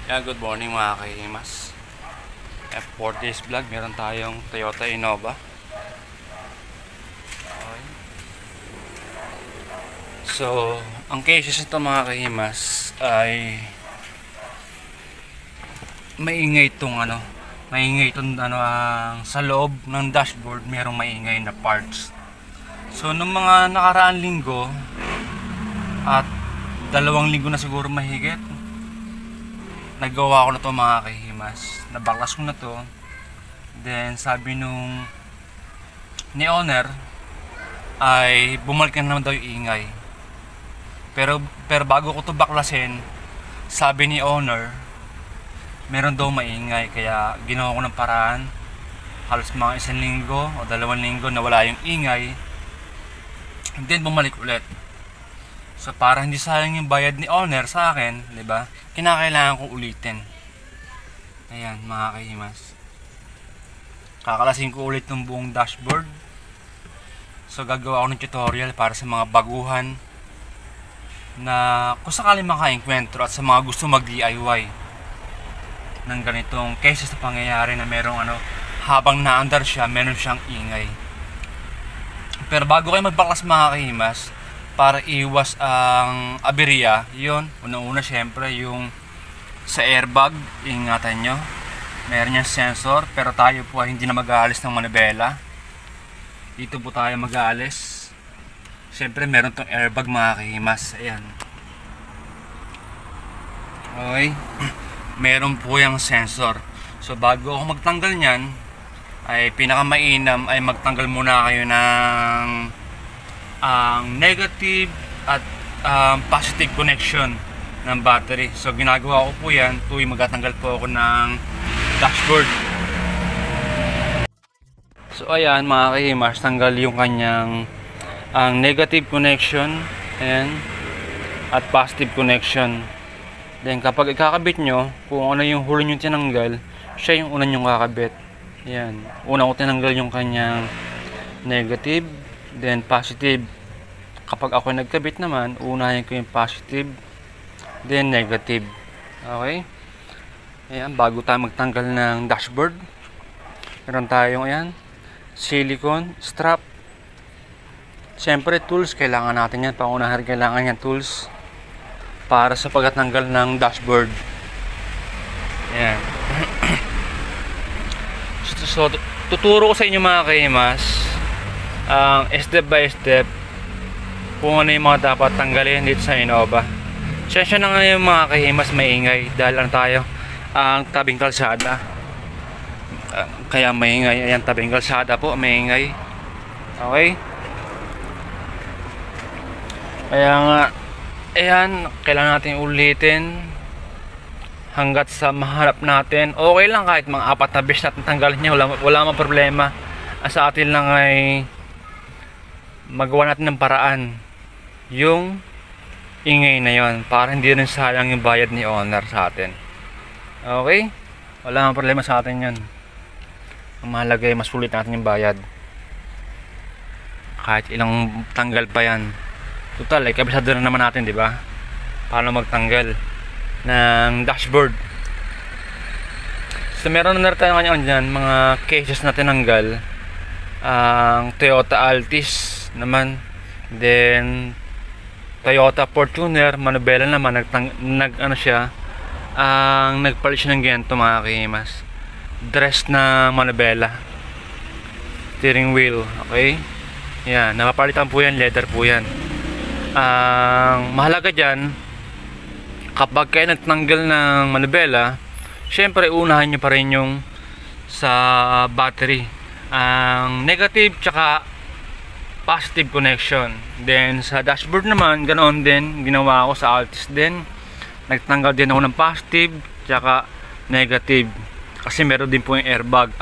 Good morning mga kahimas. For this vlog, meron tayong Toyota Innova. Okay. So, ang cases nito mga kahimas ay maingay itong sa loob ng dashboard merong maingay na parts. So, nung mga nakaraang linggo at 2 linggo na siguro mahigit, nagawa ko na to mga kahimas. Nabaklas ko na to. Then sabi nung ni owner ay bumalik na naman daw yung ingay. Pero bago ko to baklasin, sabi ni owner meron daw maingay, kaya ginawa ko ng paraan. Halos mga 1 linggo o 2 linggo na wala yung ingay. And then bumalik ulit. So para hindi sayang yung bayad ni owner sa akin, 'di ba? Kinakailangan kong ulitin. Ayan mga kahimas. Kakalasin ko ulit ng buong dashboard. So gagawa ako ng tutorial para sa mga baguhan na kung sakali makaengkwentro at sa mga gusto mag-DIY ng ganitong cases na pangyayari na merong habang naandar siya, meron siyang ingay. Pero bago kayo magbaklas mga kahimas, para iwas ang aberya, yun, unang-una syempre yung sa airbag, ingatan nyo. Meron niyang sensor, pero tayo po ay hindi na mag-aalis ng manibela. Dito po tayo mag-aalis. Syempre meron tong airbag mga kahimas. Ayan. Okay. Meron po yung sensor. So bago ako magtanggal nyan, ay pinakamainam ay magtanggal muna kayo ng ang negative at positive connection ng battery. So ginagawa ko po yan tuwing magtatanggal po ako ng dashboard. So ayan mga kahimas, tanggal yung kanyang ang negative connection at positive connection. Then kapag ikakabit nyo, kung ano yung huli nyo tinanggal, siya yung una nyo kakabit. Ayan. Una ko tinanggal yung kanyang negative, then positive. Kapag ako nagkabit naman, unahin ko yung positive, then negative. Okay? Ayan, bago tayo magtanggal ng dashboard, meron tayong silicone strap. Siyempre, tools, kailangan natin yan. Pangunahan kailangan yan, tools, para sa pagtatanggal ng dashboard. Ayan. So, tuturo ko sa inyo mga kahimas, step by step, kung ano yung mga dapat tanggalin dito sa Innova. Sensya na nga yung mga kahimas maingay dahil tayo ang tabing kalsada. Kaya maingay. Ayan, tabing kalsada po, maingay. Okay? Kaya nga, ayan, kailangan natin ulitin hanggat sa mahanap natin. Okay lang kahit mga 4 na beses natin tanggalin niya, wala mang problema. Sa atin lang ay magawa natin ng paraan yung ingay na yon para hindi rin sayang yung bayad ni owner sa atin. Okay? Wala mang problema sa atin yun. Ang mahalaga ay masulit natin yung bayad. Kahit ilang tanggal pa yan. Total, kabisado na naman natin, di ba? Paano magtanggal ng dashboard. So meron na tayo ngayon dyan, mga cases na tinanggal. Ang Toyota Altis naman, then Toyota Fortuner, manubela naman, nagpalit siya ng ganito mga kahimas. Dress na manubela. Steering wheel, okay? Yan, napapalitan po yan, leather po yan. Ang mahalaga dyan, kapag kayo nagtanggal ng manubela, syempre unahan nyo pa rin yung sa battery. Ang negative tsaka positive connection. Then sa dashboard naman, ganoon din ginawa ko sa Altis din. Nagtanggal din ako ng positive tsaka negative. Kasi meron din po yung airbag.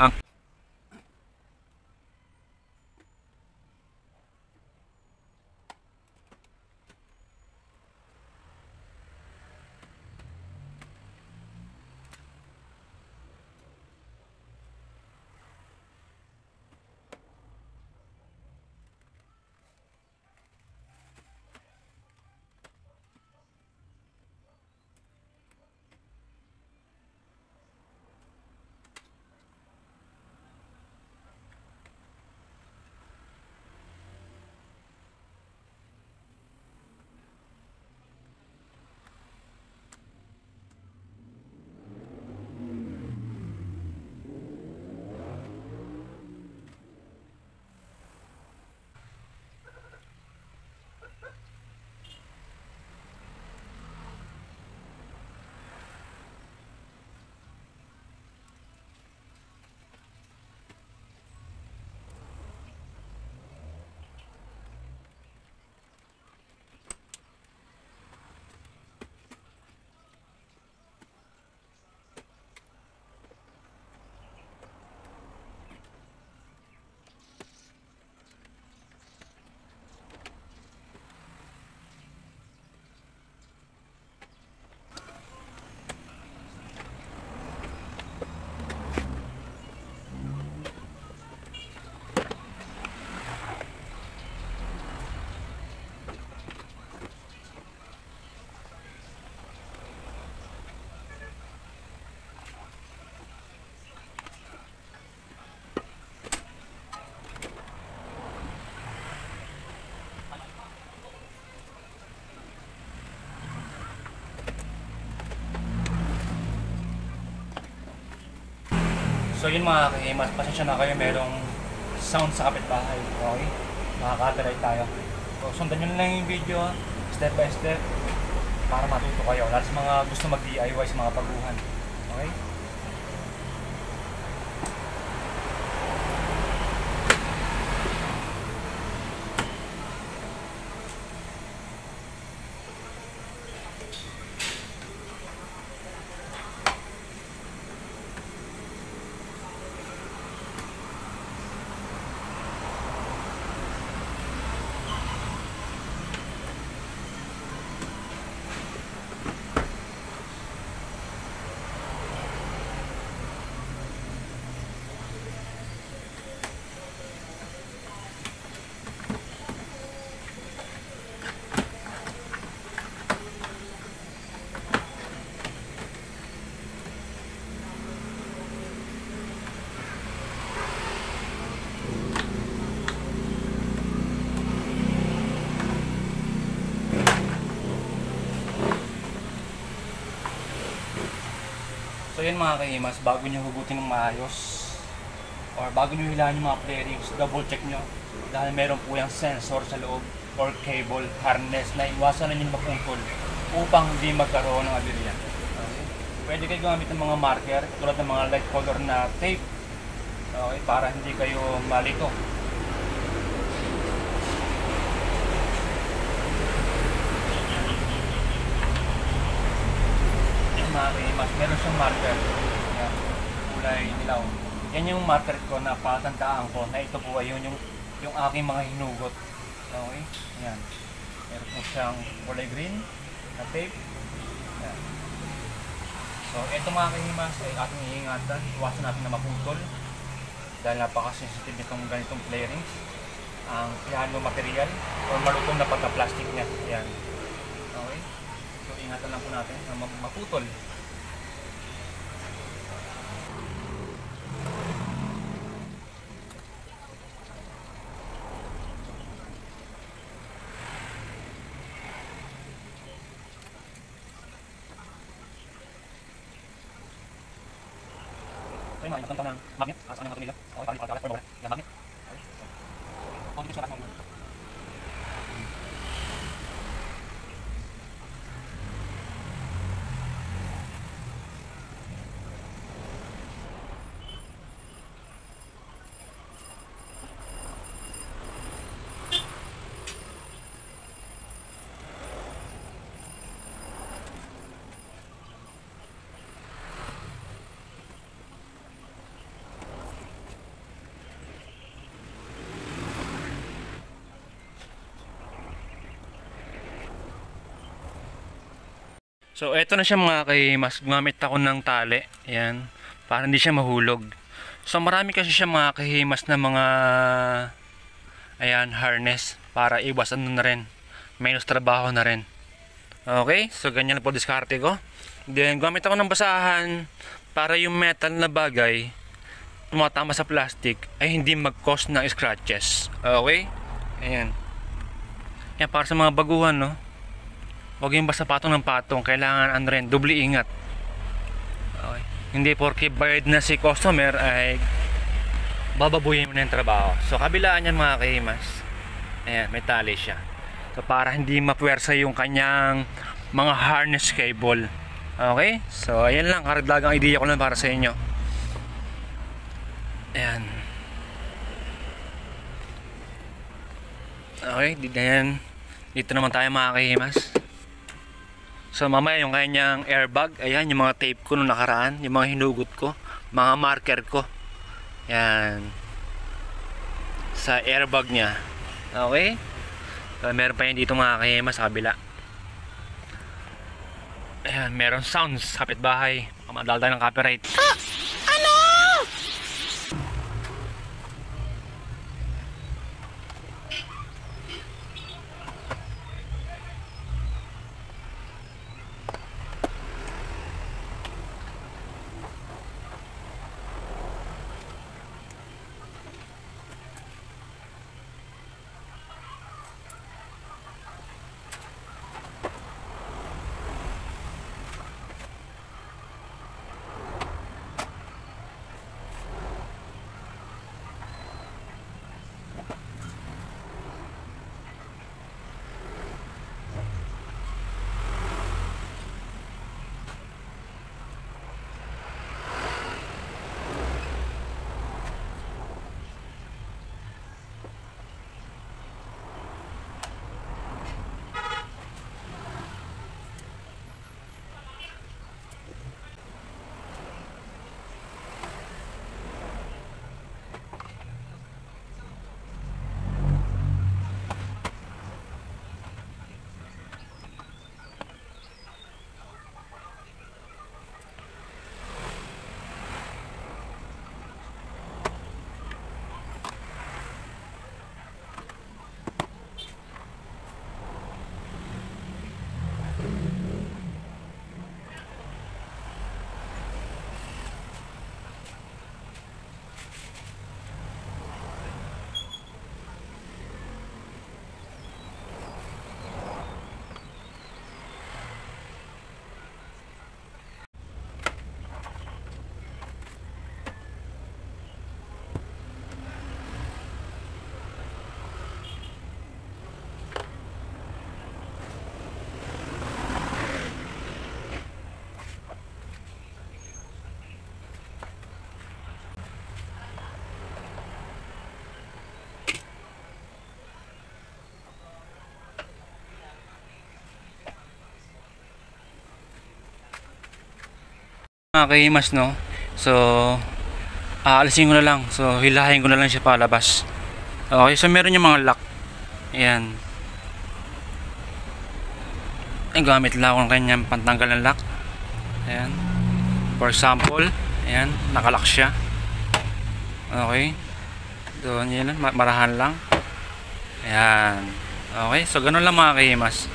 So yun mga kahimas, pasensya na kayo merong sound sa kapitbahay. Okay? Makaka-copyright tayo. So sundan nyo lang yung video step by step para matuto kayo. Lalo sa mga gusto mag-DIY sa mga baguhan. Okay? So yun mga kahimas, bago nyo hugutin ng maayos or bago nyo hilahin yung mga bearings, double check nyo dahil meron po yung sensor sa loob or cable, harness na iwasan na nyo mapungkol upang hindi magkaroon ng aberya. Okay. Pwede kayo gamit ng mga marker tulad ng mga light color na tape, okay, para hindi kayo malito. Mas meron siyang marker. Yan, kulay dilaw. Yan yung marker ko na patandaan ko na ito po ay yung aking mga hinugot. Okay? Yan. Meron po siyang kulay green na tape. Yan. So, ito mga kahimas ay ating iingatan. Iwasan natin na maputol dahil napaka-sensitive nitong ganitong bearings. Ang piano material o malutong na pagka-plastic niya. Yan. Okay? So, ingatan lang po natin na maputol. So yun mga, yung ng magnet, saan yung matumila. Okay, pali-pali, or mawala. Yung magnet. Okay, dito siya kasama. So eto na siya mga kahimas, gumamit ako ng tali, ayan, para hindi siya mahulog. So marami kasi siya mga kahimas na mga ayan, harness para iwasan na rin, minus trabaho na rin. Okay, so ganyan po diskarte ko. Then gumamit ako ng basahan para yung metal na bagay tumatama sa plastic ay hindi mag-cause ng scratches. Okay, ayan. Yan para sa mga baguhan, no. Huwag yung basta patong ng patong, kailangan ano rin, doble ingat. Okay. Hindi porke bayad na si customer ay bababuyin mo na yung trabaho. So kabilaan yan mga kahimas. Ayan, may tali siya. So para hindi mapuwersa yung kanyang mga harness cable. Okay? So ayan lang, karagdagang idea ko lang para sa inyo. Ayan. Okay, dito naman tayo mga kahimas. So mamaya yung kanyang airbag, ayan yung mga tape ko nung nakaraan, yung mga hinugot ko, mga marker ko. Yan. Sa airbag niya. Okay? So meron pa yun dito mga kahimas sa kabila. Ayan, meron sounds sa kapitbahay. Madal tayo ng copyright. Ano? Mga kahimas, no? So, aalisin ko na lang. So, hilahin ko na lang siya palabas. Okay, so meron yung mga lock. Ayan. Gamit lang ako ng kanyang pantanggal ng lock. Ayan. For example, ayan, nakalock siya. Okay. Doon yun lang, marahan lang. Ayan. Okay, so ganun lang mga kahimas.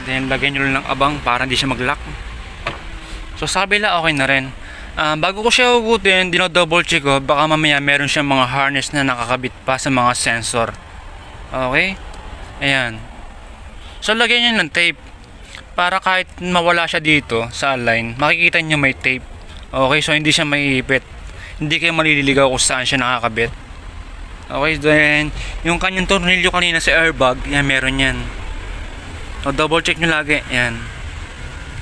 Then, lagyan nyo lang ng abang para hindi siya mag-lock. So, sa kabila, okay na rin. Bago ko siya hugutin, dino-double check ko. Baka mamaya meron siyang mga harness na nakakabit pa sa mga sensor. Okay? Ayan. So, lagyan nyo ng tape. Para kahit mawala siya dito sa align, makikita nyo may tape. Okay, so hindi siya maiipit. Hindi kayo malililigaw kung saan siya nakakabit. Okay, then yung kanyang tornilyo kanina sa airbag, yan, meron yan. So double check nyo lagi, yan.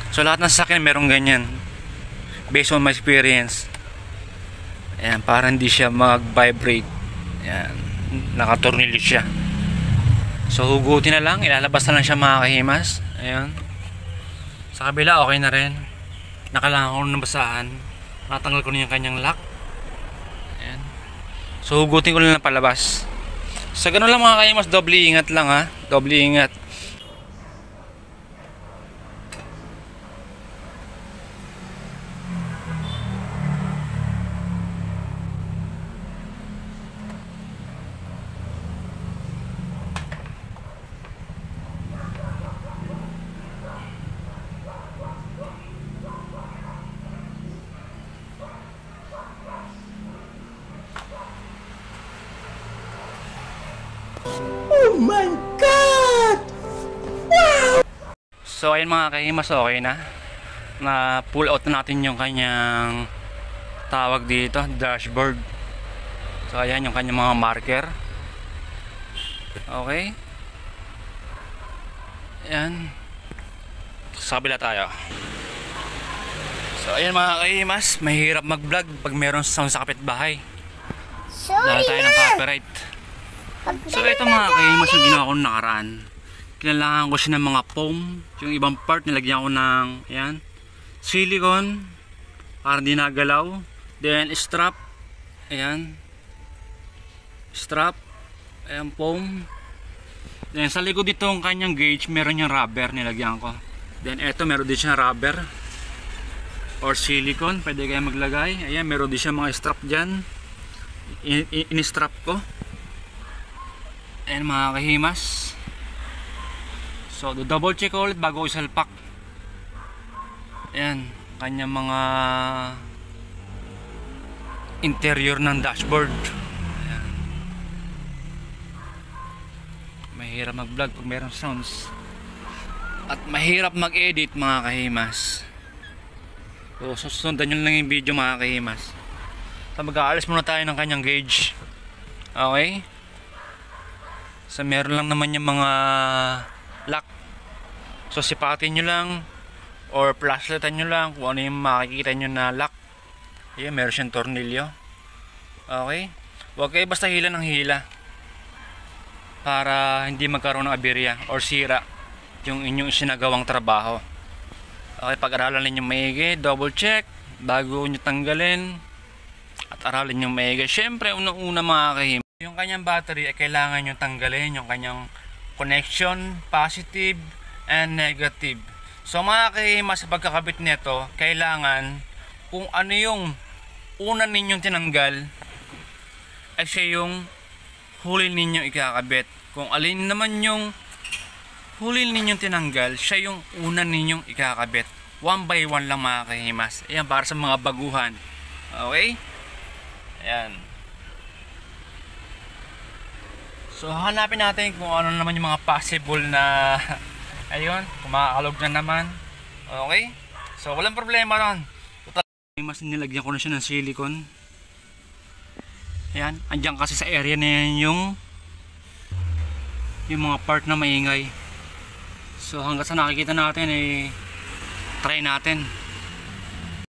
So lahat ng sasakyan meron ganyan. Based on my experience. Ayan, para hindi siya mag-vibrate. Ayan, nakatornilyo siya. So hugutin na lang, ilalabas na lang siya mga kahimas. Ayan. Sa kabila, okay na rin. Nakalangan ko ng basahan. Natanggal ko na yung kanyang lock. Ayan. So, hugutin ko lang palabas. Sa ganun lang mga kahimas, doble ingat lang ha. Doble ingat. Oh my God! Wow! So ayun mga kahimas, okay na. Na pull out na natin yung kanyang tawag dito, dashboard. So ayan yung kanyang mga marker. Okay. Ayan. Sa kabila tayo. So ayan mga kahimas, mahirap mag-vlog pag meron sound sa kapitbahay. Dahil tayo ng copyright. So ito mga kahimas yung ginawa ko nakaraan. Kailangan ko siya ng mga foam. Yung ibang part nilagyan ko ng ayan, silicone para hindi nagalaw. Then strap. Ayan. Strap. Ayan, foam. Then sa likod dito ang kanyang gauge, meron yung rubber nilagyan ko. Then ito meron din siya rubber or silicone, pwede kayo maglagay. Ayan, meron din siya mga strap dyan. In-strap ko. Ayan mga kahimas. So, double check ko ulit bago ko isalpak. Ayan, kanyang mga interior ng dashboard. Ayan. Mahirap mag-vlog pag mayroong sounds. At mahirap mag-edit mga kahimas. So, susundan nyo lang yung video mga kahimas. So, mag-aalis muna tayo ng kanyang gauge. Okay? So meron lang naman yung mga lock. So sipatin nyo lang or flashlightan nyo lang kung ano yung makikita nyo na lock. Ayan, meron siyang tornilyo. Okay? Huwag kayo basta hila ng hila para hindi magkaroon ng aberya or sira yung inyong sinagawang trabaho. Okay, pag-aralan ninyo maigi, double check bago nyo tanggalin at aralin nyo maigi. Syempre unang-una mga kahim, yung kanyang battery ay kailangan nyo tanggalin yung kanyang connection, positive and negative. So mga kahima, sa pagkakabit nito, kailangan kung ano yung una ninyong tinanggal ay siya yung huli ninyong ikakabit. Kung alin naman yung huli ninyong tinanggal, siya yung una ninyong ikakabit. One by one lang mga kahimas. Ayan, para sa mga baguhan. Okay? Ayan. So hanapin natin kung ano naman yung mga possible na ayun, kumakalog na naman. Okay? So walang problema ron. Total, mas nilagyan ko na siya ng silicone. Ayan, andyan kasi sa area na yan yung mga part na maingay. So hanggang sa nakikita natin ay try natin.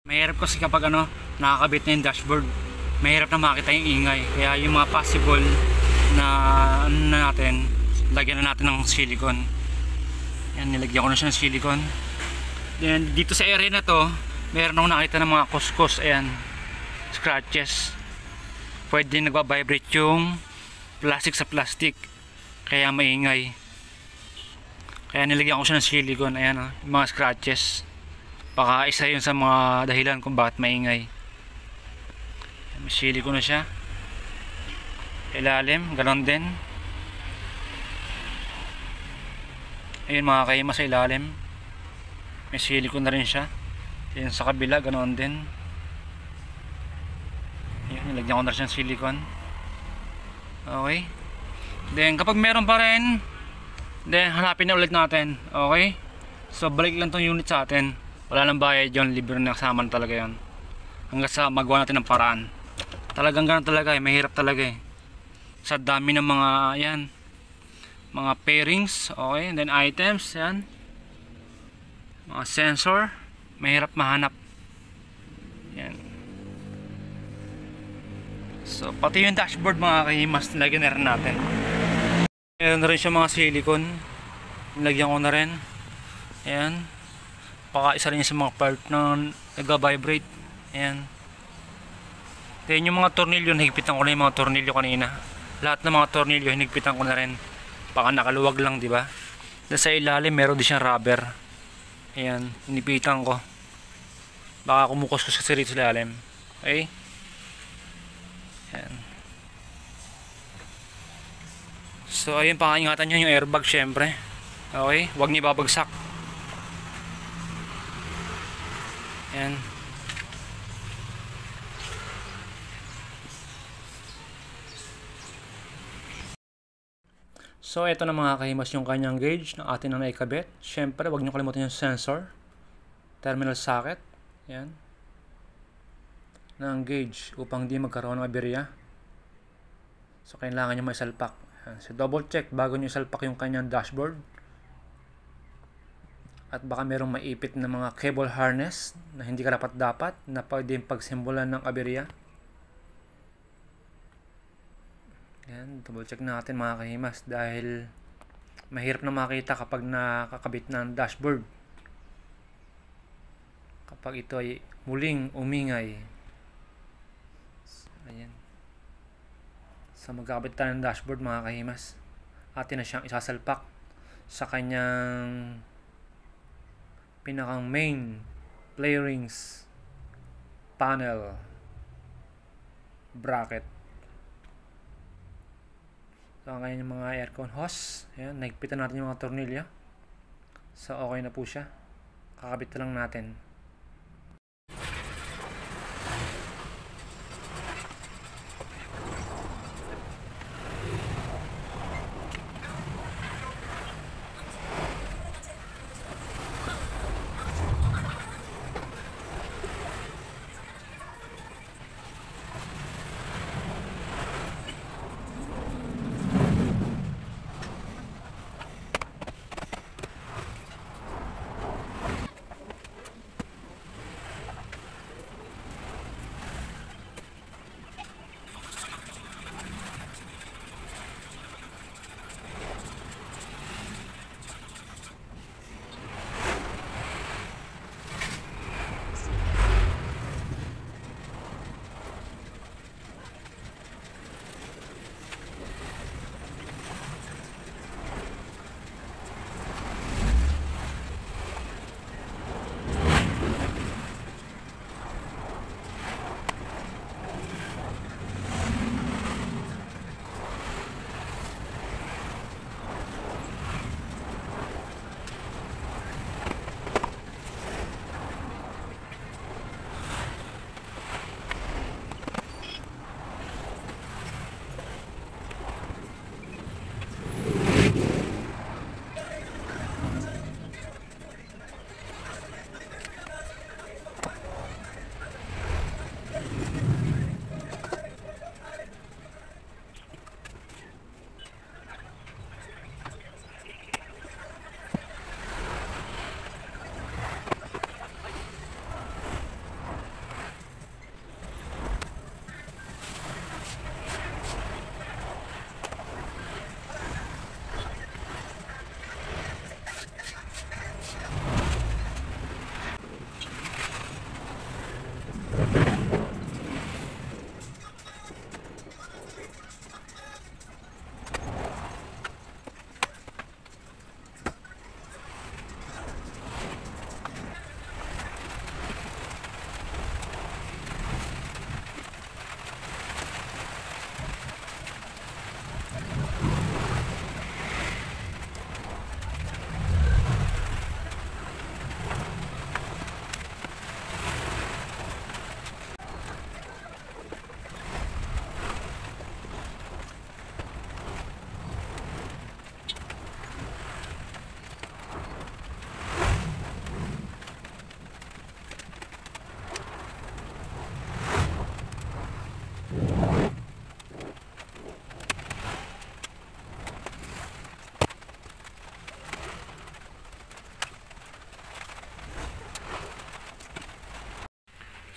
Mahirap kasi kapag nakakabit na yung dashboard, mahirap na makita yung ingay. Kaya yung mga possible na natin, lagyan na natin ng silicone. Yan, nilagyan ko na siya ng silicone. Then dito sa area na to, meron akong nakita ng mga kuskus, ayan, scratches. Pwede nagbabibrate yung plastic sa plastic, kaya maingay. Kaya nilagyan ko siya ng silicone. Ayan o, yung mga scratches. Baka isa yun sa mga dahilan kung bakit maingay. May silicone na siya. Ilalim, ganon din. Ayun mga kaima, sa ilalim may silicone na rin siya. Ayun sa kabila, ganon din. Ayun, nilagyan ko na rin siya ng silicone. Okay. Then kapag meron pa rin, then hanapin na ulit natin. Okay. So balik lang tong unit sa atin. Wala nang bayad yun, libre na kasama talaga yun. Hanggang sa magawa natin ng paraan. Talagang ganun talaga eh, mahirap talaga eh. Sa dami ng mga, yan, mga pairings, okay, and then items, yan. Mga sensor, mahirap mahanap. Yan. So pati yung dashboard mga kahimas, nilagyan na rin natin. Meron na rin siya mga silicone. Nilagyan ko na rin. Ayan. Baka isa rin sa mga part na nag-vibrate. Ayan. Then yung mga tornilyo, higpitan ko na yung mga tornilyo kanina. Lahat ng mga tornilyo, hinigpitan ko na rin. Baka nakaluwag lang, di ba? Then sa ilalim, meron din siyang rubber. Ayan. Hinipitan ko. Baka kumukuskus kasi rito sa ilalim. Okay? Ayan. So ayun, pangingatan nyo yung airbag syempre. Okay, huwag niyo babagsak. Ayan. So ito na mga kahimas yung kanyang gauge na atin na naikabit. Syempre huwag niyo kalimutan yung sensor, terminal socket. Ayan. Ng gauge upang di magkaroon ng aberya. So kailangan nyo maisalpak. So double check bago nyo isalpak yung kanyang dashboard. At baka merong maipit na mga cable harness na hindi karapat-dapat na pwede pagsimbolan ng aberya. Yan, double check natin mga kahimas dahil mahirap na makita kapag nakakabit ng dashboard. Kapag ito ay muling umingay. Ayan. So magkakabit tayo ng dashboard mga kahimas. Atin na siyang isasalpak sa kanyang pinakang main play rings panel bracket. So ang kanyang mga aircon hose. Ayan, nagpitan natin yung mga tornilyo. So okay na po siya. Kakabit lang natin.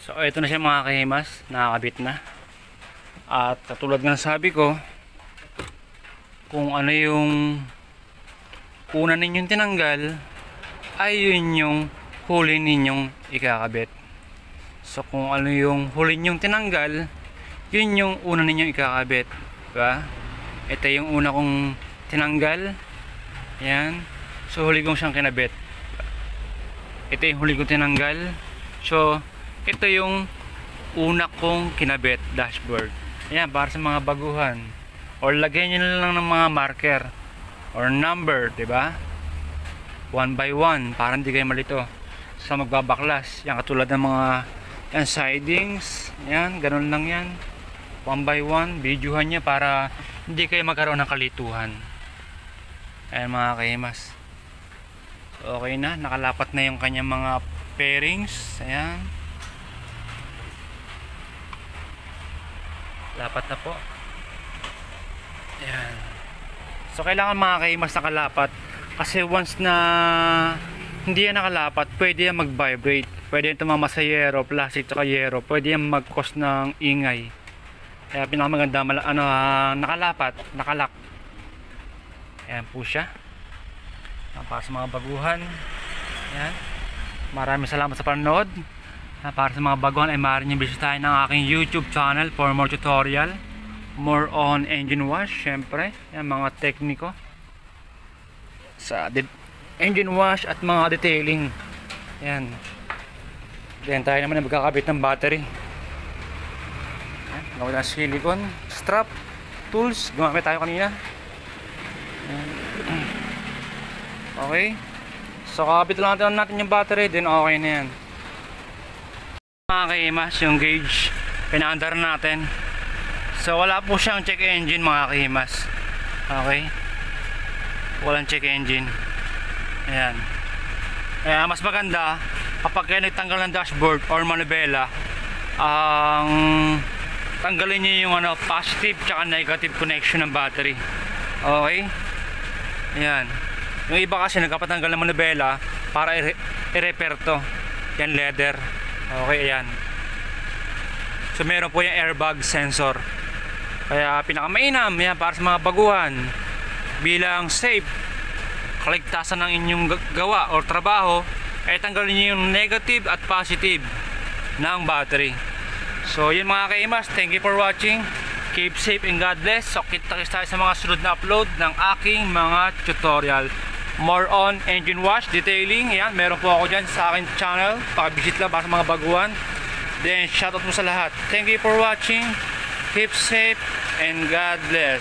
So ito na siya mga kahimas, nakakabit na. At katulad ng sabi ko, kung ano yung una ninyong tinanggal, ay yun yung huli ninyong ikakabit. So kung ano yung huli ninyong tinanggal, yun yung una ninyong ikakabit, diba? Ito yung una kong tinanggal. Yan. So huli kong siyang kinabit. Ito yung huli kong tinanggal. So ito yung una kong kinabit, dashboard. Ayan, para sa mga baguhan. Or lagyan nyo na lang ng mga marker or number, diba? 1 by 1 para hindi kayo malito sa magbabaklas. Yan, katulad ng mga yan, sidings. Yan, ganun lang yan. 1 by 1, videohan nyo para hindi kayo magkaroon ng kalituhan. Ayan mga kahimas. So, okay na, nakalapat na yung kanyang mga pairings. Ayan. Lapat na po. Ayan. So kailangan mga kahimas nakalapat, kasi once na hindi yan nakalapat, pwede yan mag-vibrate, pwede yan tumama sa yero, plastic tsaka yero, pwede yan mag-cause ng ingay. Kaya pinakamaganda nakalapat, nakalak. Ayan po siya. Para sa mga baguhan. Ayan. Maraming salamat sa panonood. Para sa mga baguhan ay maaari nyo bisitahin ang aking YouTube channel for more tutorial, more on engine wash, syempre yan, mga tekniko sa engine wash at mga detailing. Yan, then tayo naman ay magkakabit ng battery. Gawin ng silicone strap tools, gumamit tayo kanina. Yan. Okay, so kakabit lang natin yung battery, then okay na yan mga kahimas. Yung gauge pinaandar natin, so wala po siyang check engine mga kahimas. Okay, walang check engine. Ayan, kaya mas maganda kapag kayo nagtanggal ng dashboard or manubela, tanggalin nyo yung positive tsaka negative connection ng battery. Okay, ayan. Yung iba kasi nagkapatanggal ng manubela para i-repair to, yan leather. Okay, ayan. So meron po yung airbag sensor. Kaya pinakamainam yan para sa mga baguhan, bilang safe kaligtasan ng inyong gawa o trabaho, ay tanggalin nyo yung negative at positive ng battery. So yun mga kahimas, thank you for watching. Keep safe and God bless. So kita-kits tayo sa mga sunod na upload ng aking mga tutorial. More on engine wash, detailing. Yan, meron po ako dyan sa aking channel. Pakivisit lang para sa mga baguhan. Then shoutout mo sa lahat. Thank you for watching. Keep safe and God bless.